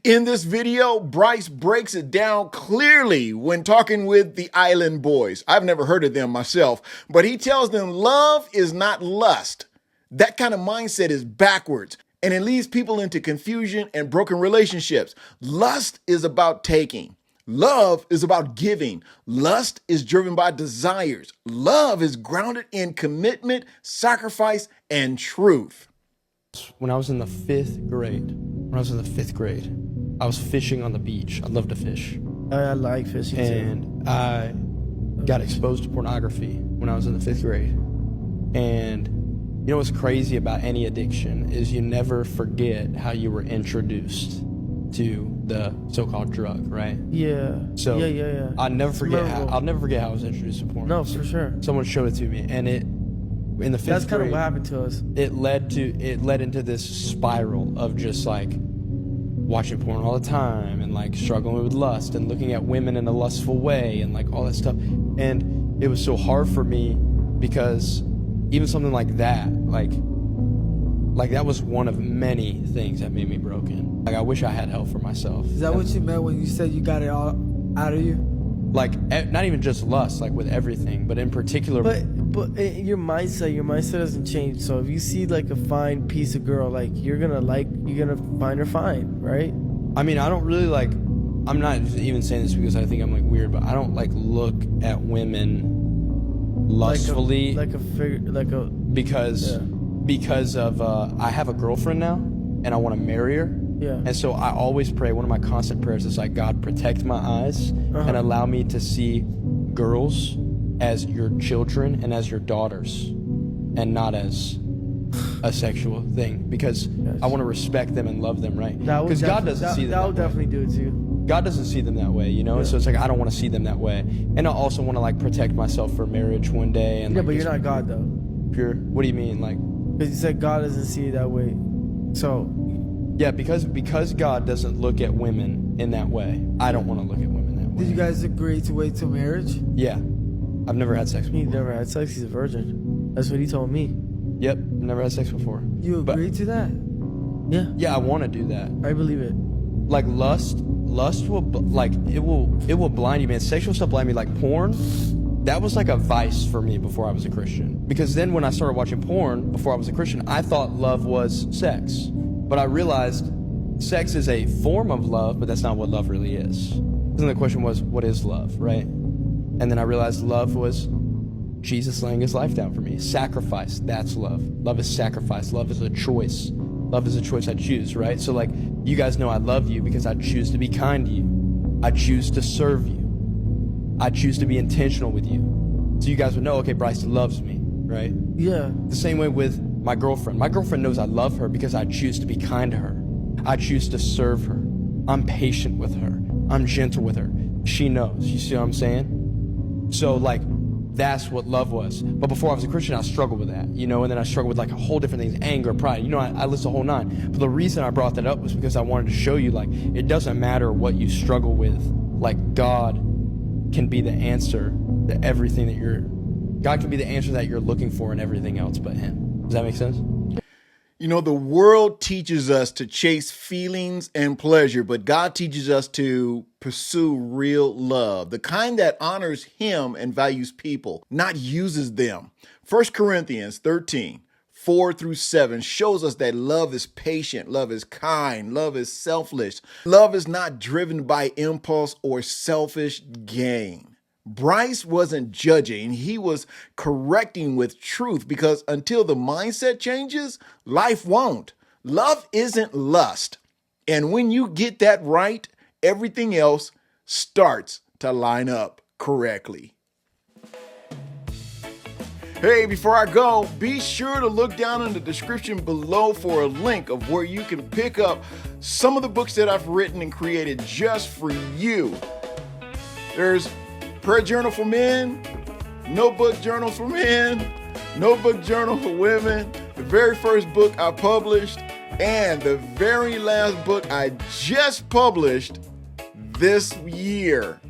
In this video, Bryce breaks it down clearly when talking with the Island Boys. I've never heard of them myself, but he tells them love is not lust. That kind of mindset is backwards, and it leads people into confusion and broken relationships. Lust is about taking. Love is about giving. Lust is driven by desires. Love is grounded in commitment, sacrifice, and truth. When I was in the fifth grade, I was fishing on the beach. I love to fish. I like fishing and too. I got exposed to pornography when I was in the fifth grade. And you know what's crazy about any addiction is you never forget how you were introduced to the so-called drug, right? Yeah. So yeah. I'll never forget how I was introduced to porn. No, for sure. Someone showed it to me, and it in the fifth That's kind grade, of what happened to us. It led into this spiral of just like watching porn all the time and like struggling with lust and looking at women in a lustful way and like all that stuff. And it was so hard for me because even something like that, like that was one of many things that made me broken. Like I wish I had help for myself. Is that what you meant when you said you got it all out of you? Like not even just lust, like with everything, but in particular. But your mindset doesn't change. So if you see like a fine piece of girl, like you're gonna find her fine, right? I mean, I don't really like. I'm not even saying this because I think I'm like weird, but I don't like look at women lustfully, because of I have a girlfriend now and I want to marry her. Yeah. And so I always pray, one of my constant prayers is like, God, protect my eyes and allow me to see girls as your children and as your daughters and not as a sexual thing, because I want to respect them and love them, right? Because God doesn't see them that would definitely do it too. God doesn't see them that way, you know? Yeah. So it's like, I don't want to see them that way. And I also want to like protect myself for marriage one day. And yeah, like, but you're not God though. Pure. What do you mean? Like, because you said God doesn't see it that way. So yeah, because God doesn't look at women in that way. I don't want to look at women that way. Did you guys agree to wait till marriage? Yeah. I've never had sex before. He never had sex. He's a virgin. That's what he told me. Yep. Never had sex before. You agreed to that? Yeah. Yeah, I want to do that. I believe it. Like lust will like it will blind you, man. Sexual stuff blind me. Like porn, that was like a vice for me before I was a Christian. Because then when I started watching porn before I was a Christian, I thought love was sex. But I realized sex is a form of love, but that's not what love really is. Then the question was, what is love, right? And then I realized love was Jesus laying his life down for me. Sacrifice, that's love. Love is sacrifice. Love is a choice. Love is a choice I choose, right? So like, you guys know I love you because I choose to be kind to you. I choose to serve you. I choose to be intentional with you. So you guys would know, okay, Bryce loves me, right? Yeah. The same way with my girlfriend. My girlfriend knows I love her because I choose to be kind to her. I choose to serve her. I'm patient with her. I'm gentle with her. She knows. You see what I'm saying? So like, that's what love was. But before I was a Christian, I struggled with that, you know, and then I struggled with like a whole different things, anger, pride, you know, I list the whole nine. But the reason I brought that up was because I wanted to show you, like, it doesn't matter what you struggle with, like God can be the answer to everything God can be the answer that you're looking for in everything else but him. Does that make sense? You know, the world teaches us to chase feelings and pleasure, but God teaches us to pursue real love, the kind that honors him and values people, not uses them. 1 Corinthians 13, 4-7 shows us that love is patient, love is kind, love is selfless. Love is not driven by impulse or selfish gain. Bryce wasn't judging, he was correcting with truth, because until the mindset changes, life won't. Love isn't lust. And when you get that right, everything else starts to line up correctly. Hey, before I go, be sure to look down in the description below for a link of where you can pick up some of the books that I've written and created just for you. There's Prayer Journal for Men, Notebook Journal for Men, Notebook Journal for Women, the very first book I published, and the very last book I just published this year.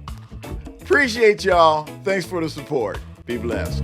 Appreciate y'all. Thanks for the support. Be blessed.